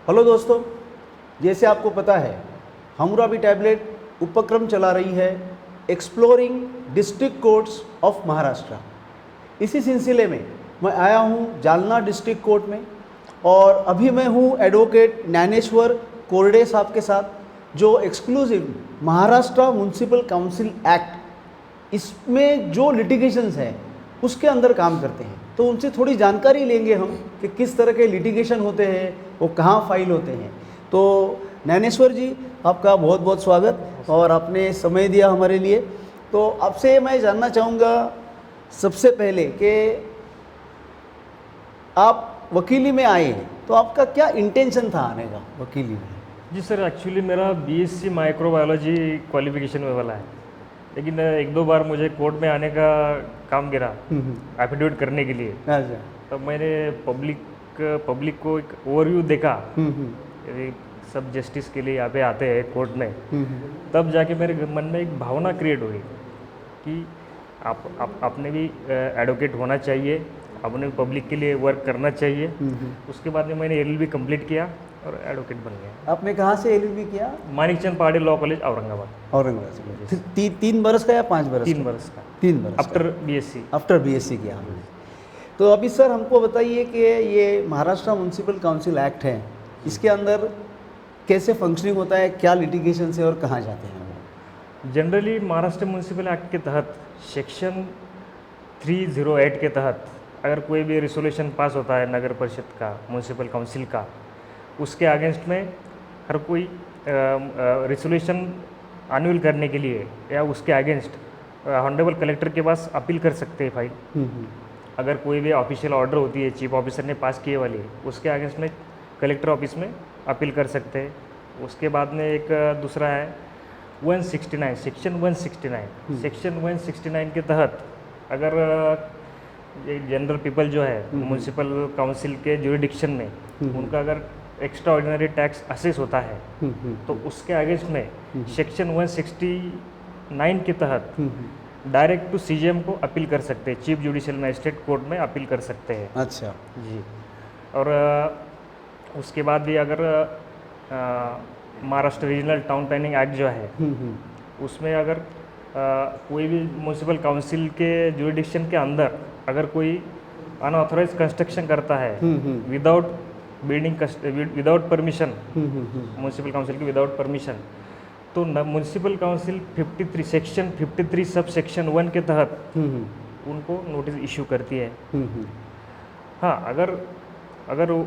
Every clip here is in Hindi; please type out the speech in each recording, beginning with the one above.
हेलो दोस्तों, जैसे आपको पता है हमराबी टैबलेट उपक्रम चला रही है exploring district courts of Maharashtra. इसी सिलसिले में मैं आया हूँ जालना डिस्ट्रिक्ट कोर्ट में और अभी मैं हूँ एडवोकेट ज्ञानेश्वर कोरडे साहब के साथ, जो exclusive Maharashtra municipal council act इसमें जो लिटिगेशंस हैं उसके अंदर काम करते हैं। तो उनसे थोड़ी जानकारी लेंगे हम कि किस तरह के लिटिगेशन होते हैं, वो कहाँ फाइल होते हैं। तो ज्ञानेश्वर जी, आपका बहुत बहुत स्वागत और आपने समय दिया हमारे लिए। तो आपसे मैं जानना चाहूँगा सबसे पहले कि आप वकीली में आए, तो आपका क्या इंटेंशन था आने का वकीली में? जी सर, एक्चुअली मेरा बीएससी माइक्रोबायोलॉजी क्वालिफिकेशन में वाला है, लेकिन एक दो बार मुझे कोर्ट में आने का काम गिरा एफिडेविट करने के लिए। अच्छा। तब मैंने पब्लिक को एक ओवरव्यू देखा, ये सब जस्टिस के लिए यहाँ पे आते हैं कोर्ट में। तब जाके मेरे मन में एक भावना क्रिएट हुई कि आपने भी एडवोकेट होना चाहिए, आपने पब्लिक के लिए वर्क करना चाहिए। उसके बाद में मैंने एलएलबी कंप्लीट किया और एडवोकेट बन गया। आपने कहाँ से एलएलबी किया? मानिकचंद पहाड़ी लॉ कॉलेज औरंगाबाद। औरंगाबाद से। 3 बरस का या 5 बरस? 3 बरस का। 3 बरस आफ्टर बीएससी। आफ्टर बीएससी किया हमने। तो अभी सर हमको बताइए कि ये महाराष्ट्र म्युनिसिपल काउंसिल एक्ट है, इसके अंदर कैसे फंक्शनिंग होता है, क्या लिटिगेशन है और कहाँ जाते हैं? जनरली महाराष्ट्र म्यूनिसिपल एक्ट के तहत सेक्शन 308 के तहत अगर कोई भी रिजोल्यूशन पास होता है नगर परिषद का, म्यूनिसिपल काउंसिल का, उसके अगेंस्ट में हर कोई रिजोल्यूशन अन्यूल करने के लिए या उसके अगेंस्ट ऑनरेबल कलेक्टर के पास अपील कर सकते हैं फाइल। अगर कोई भी ऑफिशियल ऑर्डर होती है चीफ ऑफिसर ने पास किए वाली, उसके अगेंस्ट में कलेक्टर ऑफिस में अपील कर सकते हैं। उसके बाद में एक दूसरा है 169, सेक्शन 169। सेक्शन 169 के तहत अगर ये जनरल पीपल जो है म्यूनिसिपल काउंसिल के ज्यूरिडिक्शन में उनका अगर एक्स्ट्रा ऑर्डिनरी टैक्स असेस होता है तो उसके अगेंस्ट में सेक्शन 169 के तहत डायरेक्ट टू सीजीएम को अपील कर सकते हैं, चीफ जुडिशियल मजिस्ट्रेट कोर्ट में अपील कर सकते हैं। अच्छा जी। और उसके बाद भी अगर Maharashtra regional town planning act जो है उसमें अगर कोई भी म्यूनिसिपल काउंसिल के ज्यूरिडिक्शन के अंदर अगर कोई अनऑथराइज कंस्ट्रक्शन करता है without building without permission, municipal council की विदाउट परमिशन, तो municipal council 53 section 53 sub section 1 के तहत उनको नोटिस इशू करती है। हाँ, अगर वो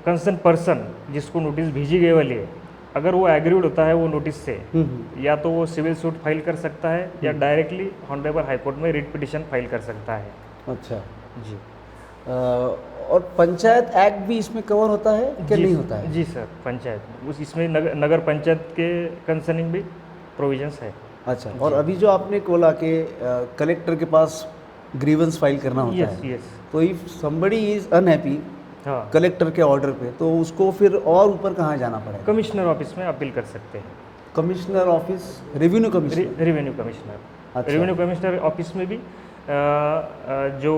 कंसर्न पर्सन जिसको नोटिस भेजी गई वाली है, अगर वो एग्रीड होता है वो नोटिस से, या तो वो सिविल सूट फाइल कर सकता है या डायरेक्टली ऑनरेबल हाईकोर्ट में रिट पिटिशन फाइल कर सकता है। अच्छा जी। और पंचायत एक्ट भी इसमें कवर होता है क्या? नहीं होता है? जी सर, पंचायत इसमें नगर पंचायत के कंसर्निंग भी प्रोविजंस है। अच्छा। और अभी जो आपने बोला कि कलेक्टर के पास ग्रीवेंस फाइल करना होता है, यस। तो इफ समबडी इज अनहैप्पी हाँ, कलेक्टर के ऑर्डर पे, तो उसको फिर और ऊपर कहाँ जाना पड़ेगा? कमिश्नर ऑफिस में अपील कर सकते हैं। Commissioner office, revenue commissioner? Revenue commissioner. अच्छा। रेवेन्यू कमिश्नर ऑफिस में भी जो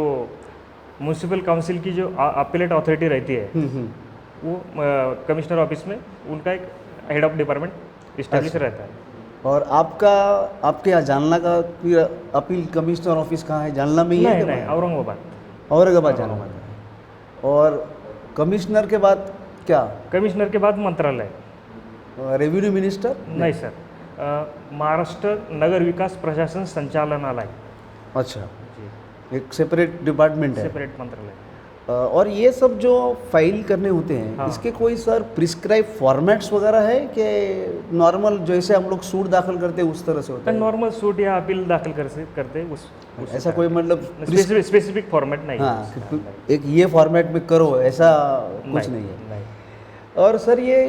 म्यूनिसिपल काउंसिल की जो अपीलेट अथॉरिटी रहती है वो कमिश्नर ऑफिस में उनका एक हेड ऑफ डिपार्टमेंट इस्टेब्लिश रहता है। और आपके यहाँ जालना का अपील कमिश्नर ऑफिस कहाँ है? जालना में ही है? नहीं, औरंगाबाद जाना पड़ता है। और कमिश्नर के बाद क्या? कमिश्नर के बाद मंत्रालय। Revenue minister? नहीं सर, महाराष्ट्र नगर विकास प्रशासन संचालनालय। अच्छा, जी, एक सेपरेट डिपार्टमेंट है, सेपरेट मंत्रालय। और ये सब जो फाइल करने होते हैं, हाँ। इसके कोई सर प्रिस्क्राइब फॉर्मेट्स वगैरह है कि नॉर्मल जैसे हम लोग सूट दाखिल करते हैं उस तरह से होता है? नॉर्मल सूट या अपील दाखिल करते उस ऐसा कोई मतलब स्पेसिफिक फॉर्मेट नहीं है। हाँ, एक ये फॉर्मेट में करो ऐसा कुछ नहीं है? और सर ये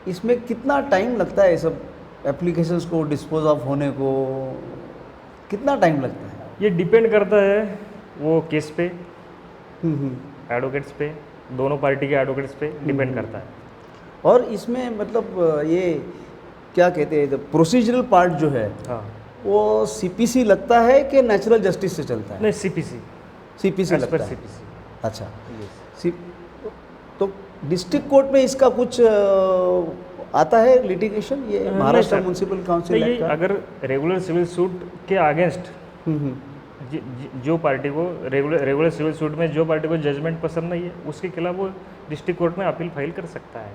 इसमें कितना टाइम लगता है, सब एप्लीकेशंस को डिस्पोज ऑफ होने को कितना टाइम लगता है? ये डिपेंड करता है वो केस पे, एडवोकेट्स पे, दोनों पार्टी के एडवोकेट्स पे डिपेंड करता है। और इसमें मतलब ये क्या कहते हैं, प्रोसीजरल पार्ट जो है, हाँ, वो सीपीसी लगता है कि नेचुरल जस्टिस से चलता है? नहीं, सीपीसी सीपीसी एज पर लगता है। सीपीसी। अच्छा। तो डिस्ट्रिक्ट कोर्ट में इसका कुछ आता है लिटिगेशन, ये नहीं महाराष्ट्र सर। म्युनिसिपल तो काउंसिल ये एक्ट का? अगर रेगुलर सिविल सूट के अगेंस्ट जो पार्टी को रेगुलर सिविल सूट में जो पार्टी को जजमेंट पसंद नहीं है, उसके खिलाफ वो डिस्ट्रिक्ट कोर्ट में अपील फाइल कर सकता है।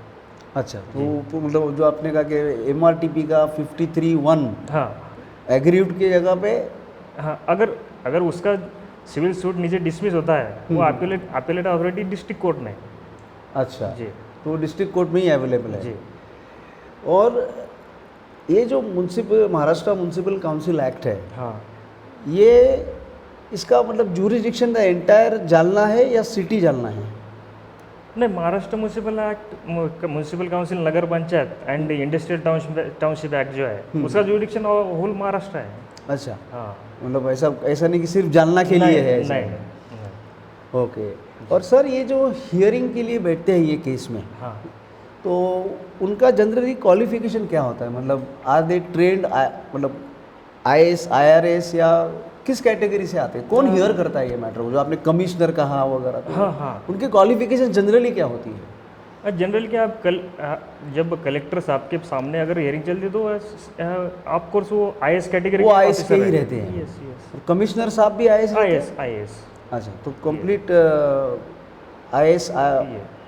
अच्छा, तो मतलब जो आपने कहा कि MRTP का 53(1) हाँ एग्रीव्ड की जगह पे, हाँ, अगर उसका सिविल सूट नीचे डिसमिस होता है, वो अपीलेट अथॉरिटी डिस्ट्रिक्ट कोर्ट में। अच्छा, जी तो डिस्ट्रिक्ट कोर्ट में ही अवेलेबल है। जी। और ये जो महाराष्ट्र म्युनिसिपल काउंसिल एक्ट है, हाँ, ये इसका मतलब जूरिडिक्शन द एंटायर जालना है या सिटी जालना है? नहीं, Maharashtra municipal act, municipal council, Nagar panchayat and industrial township act जो है, उसका जुरिडिक्शन होल महाराष्ट्र है। अच्छा, हाँ, मतलब ऐसा नहीं कि सिर्फ जालना के लिए है ऐसा? नहीं। ओके। और सर, ये जो हियरिंग के लिए बैठते हैं ये केस में, हाँ, तो उनका जनरली क्वालिफिकेशन क्या होता है? मतलब आर दे ट्रेंड, मतलब IAS IRS या किस कैटेगरी से आते हैं? कौन हियर करता है ये मैटर को, जो आपने कमिश्नर कहा वगैरह? तो हाँ, हाँ। उनकी क्वालिफिकेशन जनरली क्या होती है? जनरल क्या, आप जब कलेक्टर साहब के सामने अगर हियरिंग चलती है तो आप कोर्स वो IAS कैटेगरी वो IAS के ही रहते हैं? यस यस, और कमिश्नर साहब भी IAS रहते हैं? IAS। अच्छा, तो कंप्लीट IAS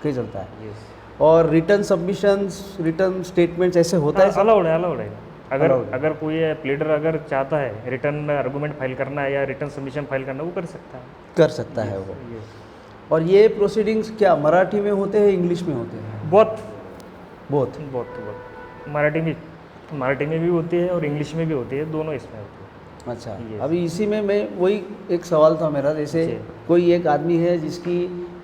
के चलता है। यस, और रिटर्न सबमिशंस, रिटर्न स्टेटमेंट्स ऐसे होता है सर? अलाउड है। अगर कोई प्लीडर अगर चाहता है रिटर्न आर्गूमेंट फाइल करना है या रिटर्न सबमिशन फाइल करना है, वो कर सकता है। कर सकता है वो। यस, और ये प्रोसीडिंग्स क्या मराठी में होते हैं, इंग्लिश में होते हैं? बहुत। मराठी में भी होती है और इंग्लिश में भी होती है, दोनों इसमें होती है। अच्छा, Yes. अभी इसी में मैं वही एक सवाल था मेरा, जैसे जी। कोई एक आदमी है जिसकी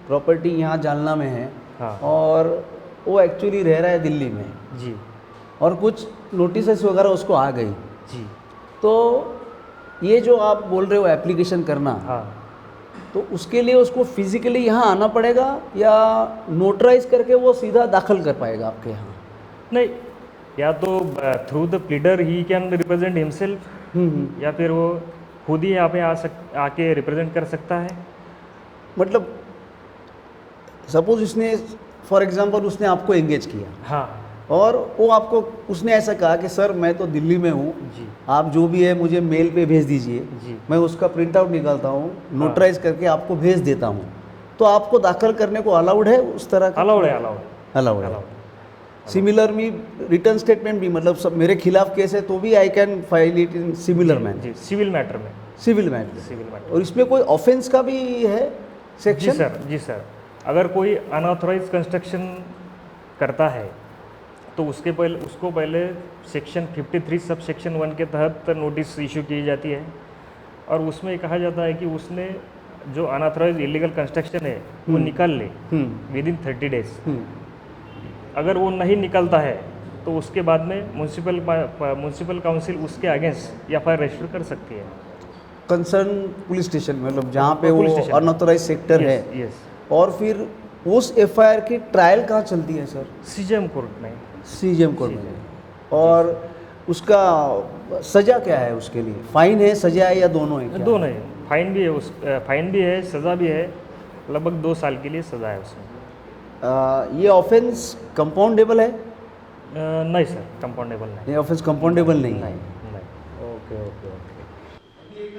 प्रॉपर्टी यहाँ जालना में है, हाँ, और वो एक्चुअली रह रहा है दिल्ली में, जी और कुछ नोटिस वगैरह उसको आ गई, जी। तो ये जो आप बोल रहे हो एप्लीकेशन करना, हाँ, तो उसके लिए उसको फिजिकली यहाँ आना पड़ेगा या नोटराइज करके वो सीधा दाखिल कर पाएगा आपके यहाँ? नहीं, या तो through the pleader he can represent himself, या फिर वो खुद ही यहाँ पे आके रिप्रेजेंट कर सकता है। मतलब सपोज उसने, फॉर एग्जांपल उसने आपको एंगेज किया, हाँ और वो आपको, उसने ऐसा कहा कि सर मैं तो दिल्ली में हूँ, जी आप जो भी है मुझे मेल पे भेज दीजिए, जी। मैं उसका प्रिंट आउट निकालता हूँ, नोटराइज करके आपको भेज देता हूँ, तो आपको दाखिल करने को अलाउड है उस तरह का? अलाउड अलाउड है। है। सिमिलर मी रिटर्न स्टेटमेंट भी, मतलब सब मेरे खिलाफ केस है तो भी I can file it in similar man? जी, सिविल मैटर में। Civil matter. और इसमें कोई ऑफेंस का भी है सेक्शन? जी सर, अगर कोई अनऑथराइज कंस्ट्रक्शन करता है तो उसको पहले सेक्शन 53 सब सेक्शन 1 के तहत नोटिस इशू की जाती है, और उसमें कहा जाता है कि उसने जो अनऑथराइज इलीगल कंस्ट्रक्शन है वो निकाल ले विद इन 30 डेज। अगर वो नहीं निकलता है तो उसके बाद में म्युनिसिपल काउंसिल उसके अगेंस्ट FIR रजिस्टर कर सकती है कंसर्न पुलिस स्टेशन में, मतलब जहाँ पे पुलिस वो स्टेशन। अनऑथराइज सेक्टर है। यस, और फिर उस FIR की ट्रायल कहाँ चलती है सर? CJM कोर्ट में। CJM कोर्ट में। और उसका सज़ा क्या है उसके लिए? फाइन है, सज़ा है, या दोनों है? दोनों है, फाइन भी है, सज़ा भी है, लगभग 2 साल के लिए सज़ा है उसमें। ये ऑफेंस कंपाउंडेबल है? नहीं सर, कंपाउंडेबल नहीं। ये ऑफेंस कंपाउंडेबल नहीं है? नहीं। ओके। एक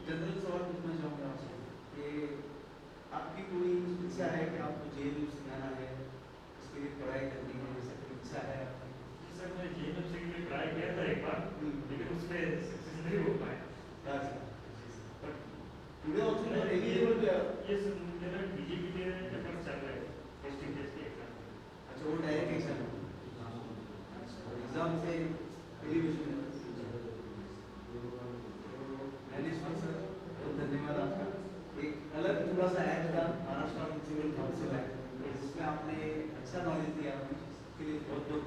जनरल सवाल पूछना चाहूँगा आपसे कि आपकी कोई इच्छा है कि आपको जेल जाना है, इसके लिए पढ़ाई करनी है, ऐसा कोई इच्छा है आपकी? सर, मैं JMF के लिए ट्राई किया था एक बार, लेकिन उसमें सक्सेस नहीं हो पाया। Today also not eligible to? Yes, मेरा BJP के एफर्ट्स चल रहे हैं टेस्टिंग टेस्ट के एग्जाम। अच्छा, वो डायरेक्ट एग्जाम से एलिवेशन है। सर, बहुत धन्यवाद आपका। एक अलग थोड़ा सा एक्ट था महाराष्ट्र म्युनिसिपल काउंसिल एक्ट, जिसमें आपने अच्छा नॉलेज दिया, उसके लिए बहुत बहुत